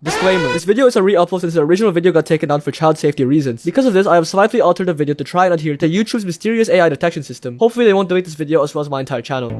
Disclaimer. This video is a re-upload since the original video got taken down for child safety reasons. Because of this, I have slightly altered the video to try and adhere to YouTube's mysterious AI detection system. Hopefully they won't delete this video as well as my entire channel.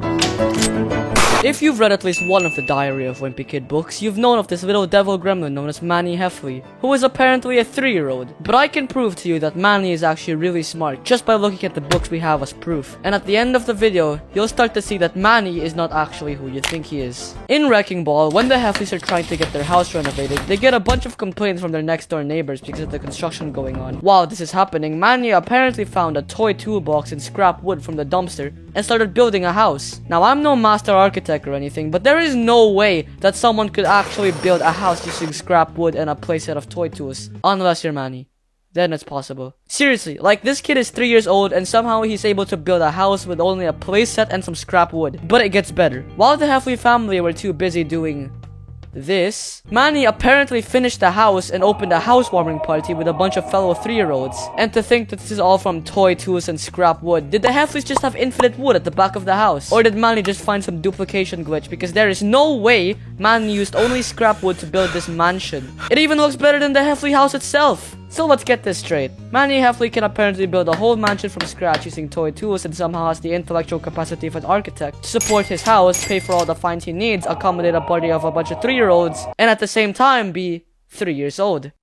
If you've read at least one of the Diary of Wimpy Kid books, you've known of this little devil gremlin known as Manny Heffley, who is apparently a 3-year-old. But I can prove to you that Manny is actually really smart just by looking at the books we have as proof. And at the end of the video, you'll start to see that Manny is not actually who you think he is. In Wrecking Ball, when the Heffleys are trying to get their house renovated, they get a bunch of complaints from their next door neighbors because of the construction going on. While this is happening, Manny apparently found a toy toolbox and scrap wood from the dumpster and started building a house. Now, I'm no master architect or anything, but there is no way that someone could actually build a house using scrap wood and a playset of toy tools. Unless you're Manny. Then it's possible. Seriously, like, this kid is 3 years old and somehow he's able to build a house with only a playset and some scrap wood. But it gets better. While the Heffley family were too busy doing this, Manny apparently finished the house and opened a housewarming party with a bunch of fellow 3-year-olds. And to think that this is all from toy tools and scrap wood, did the Heffleys just have infinite wood at the back of the house? Or did Manny just find some duplication glitch? Because there is no way Manny used only scrap wood to build this mansion. It even looks better than the Heffley house itself. So let's get this straight. Manny Heffley can apparently build a whole mansion from scratch using toy tools and somehow has the intellectual capacity of an architect to support his house, pay for all the fines he needs, accommodate a party of a bunch of 3-year-olds, and at the same time be 3 years old.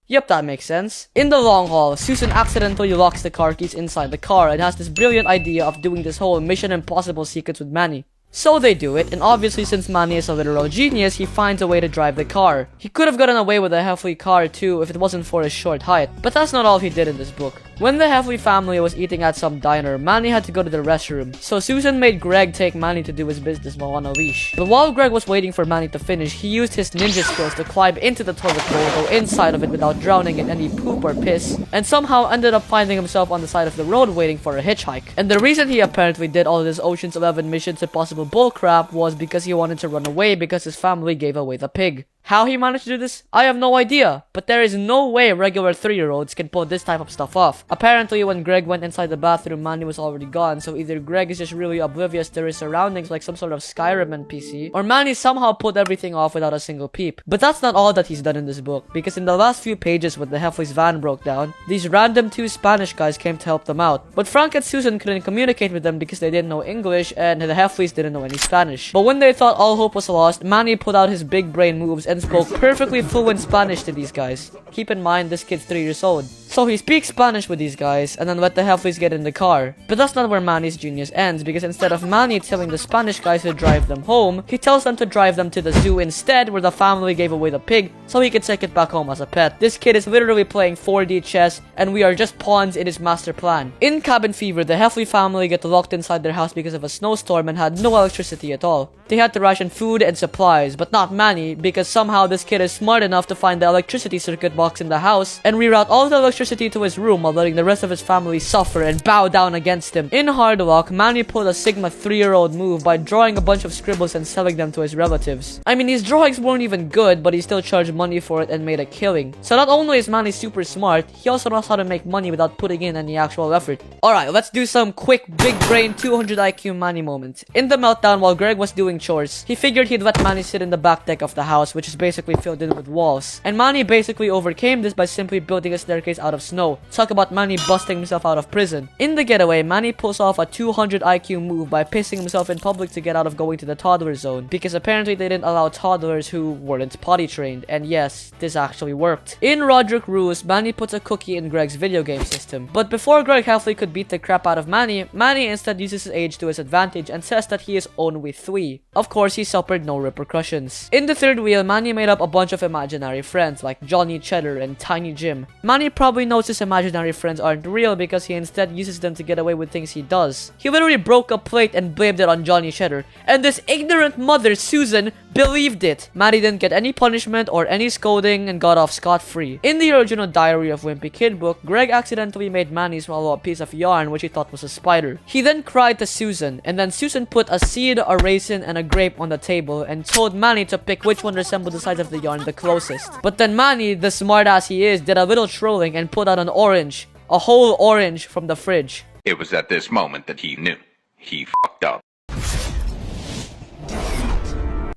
Yep, that makes sense. In the long haul, Susan accidentally locks the car keys inside the car and has this brilliant idea of doing this whole Mission Impossible sequence with Manny. So they do it, and obviously since Manny is a literal genius, he finds a way to drive the car. He could have gotten away with a Heffley car too if it wasn't for his short height, but that's not all he did in this book. When the Heffley family was eating at some diner, Manny had to go to the restroom, so Susan made Greg take Manny to do his business while on a leash. But while Greg was waiting for Manny to finish, he used his ninja skills to climb into the toilet bowl, go inside of it without drowning in any poop or piss, and somehow ended up finding himself on the side of the road waiting for a hitchhike. And the reason he apparently did all this Ocean's 11 Missions Impossible bullcrap was because he wanted to run away because his family gave away the pig. How he managed to do this? I have no idea, but there is no way regular 3-year-olds can pull this type of stuff off. Apparently, when Greg went inside the bathroom, Manny was already gone, so either Greg is just really oblivious to his surroundings like some sort of Skyrim NPC, or Manny somehow pulled everything off without a single peep. But that's not all that he's done in this book, because in the last few pages when the Heffley's van broke down, these random 2 Spanish guys came to help them out. But Frank and Susan couldn't communicate with them because they didn't know English, and the Heffleys didn't know any Spanish. But when they thought all hope was lost, Manny pulled out his big brain moves and spoke perfectly fluent Spanish to these guys. Keep in mind, this kid's 3 years old. So he speaks Spanish with these guys, and then let the Heffleys get in the car. But that's not where Manny's genius ends, because instead of Manny telling the Spanish guys to drive them home, he tells them to drive them to the zoo instead, where the family gave away the pig, so he could take it back home as a pet. This kid is literally playing 4D chess, and we are just pawns in his master plan. In Cabin Fever, the Heffley family get locked inside their house because of a snowstorm and had no electricity at all. They had to ration food and supplies, but not Manny, because somehow this kid is smart enough to find the electricity circuit box in the house and reroute all the electricity to his room while letting the rest of his family suffer and bow down against him. In Hard Luck, Manny pulled a Sigma 3-year-old move by drawing a bunch of scribbles and selling them to his relatives. I mean, his drawings weren't even good, but he still charged money for it and made a killing. So not only is Manny super smart, he also knows how to make money without putting in any actual effort. Alright, let's do some quick big brain 200 IQ Manny moments. In the meltdown while Greg was doing chores, he figured he'd let Manny sit in the back deck of the house, which is basically filled in with walls. And Manny basically overcame this by simply building a staircase out of snow. Talk about Manny busting himself out of prison. In the getaway, Manny pulls off a 200 IQ move by pissing himself in public to get out of going to the toddler zone, because apparently they didn't allow toddlers who weren't potty trained, and yes, this actually worked. In Roderick Rules, Manny puts a cookie in Greg's video game system, but before Greg Heffley could beat the crap out of Manny, Manny instead uses his age to his advantage and says that he is only 3. Of course, he suffered no repercussions. In the third wheel, Manny made up a bunch of imaginary friends like Johnny Cheddar and Tiny Jim. Manny probably knows his imaginary friends aren't real because he instead uses them to get away with things he does. He literally broke a plate and blamed it on Johnny Cheddar, and this ignorant mother, Susan, believed it. Manny didn't get any punishment or any scolding and got off scot-free. In the original Diary of Wimpy Kid book, Greg accidentally made Manny swallow a piece of yarn which he thought was a spider. He then cried to Susan, and then Susan put a seed, a raisin, and a grape on the table and told Manny to pick which one resembled the size of the yarn the closest. But then Manny, the smartass he is, did a little trolling and put out an orange, a whole orange from the fridge. It was at this moment that he knew. He fucked up.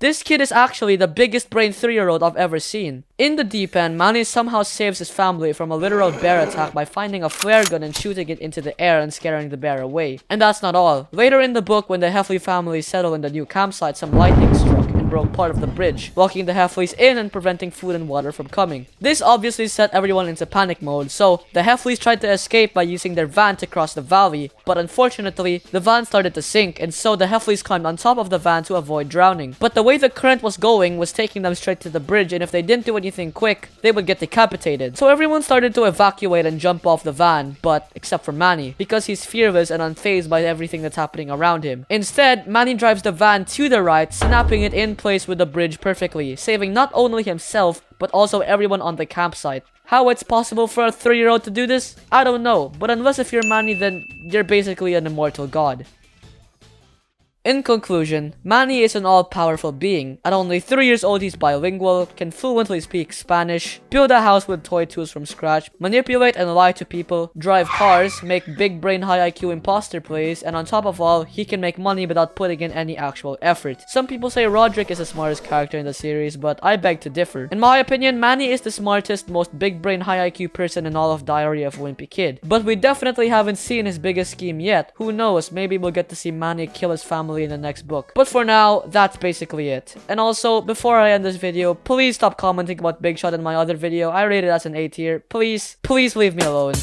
This kid is actually the biggest brain 3-year-old I've ever seen. In the deep end, Manny somehow saves his family from a literal bear attack by finding a flare gun and shooting it into the air and scaring the bear away. And that's not all. Later in the book, when the Heffley family settled in the new campsite, some lightning struck and broke part of the bridge, locking the Heffleys in and preventing food and water from coming. This obviously set everyone into panic mode, so the Heffleys tried to escape by using their van to cross the valley, but unfortunately, the van started to sink, and so the Heffleys climbed on top of the van to avoid drowning. But the way the current was going was taking them straight to the bridge, and if they didn't do anything quick, they would get decapitated. So everyone started to evacuate and jump off the van, but except for Manny, because he's fearless and unfazed by everything that's happening around him. Instead, Manny drives the van to the right, snapping it in place with the bridge perfectly, saving not only himself, but also everyone on the campsite. How it's possible for a 3-year-old to do this? I don't know, but unless if you're Manny, then you're basically an immortal god. In conclusion, Manny is an all-powerful being. At only 3 years old, he's bilingual, can fluently speak Spanish, build a house with toy tools from scratch, manipulate and lie to people, drive cars, make big brain high IQ imposter plays, and on top of all, he can make money without putting in any actual effort. Some people say Roderick is the smartest character in the series, but I beg to differ. In my opinion, Manny is the smartest, most big brain high IQ person in all of Diary of Wimpy Kid. But we definitely haven't seen his biggest scheme yet. Who knows, maybe we'll get to see Manny kill his family in the next book. But for now, that's basically it. And also, before I end this video, please stop commenting about Big Shot in my other video. I rated it as an A tier. Please leave me alone.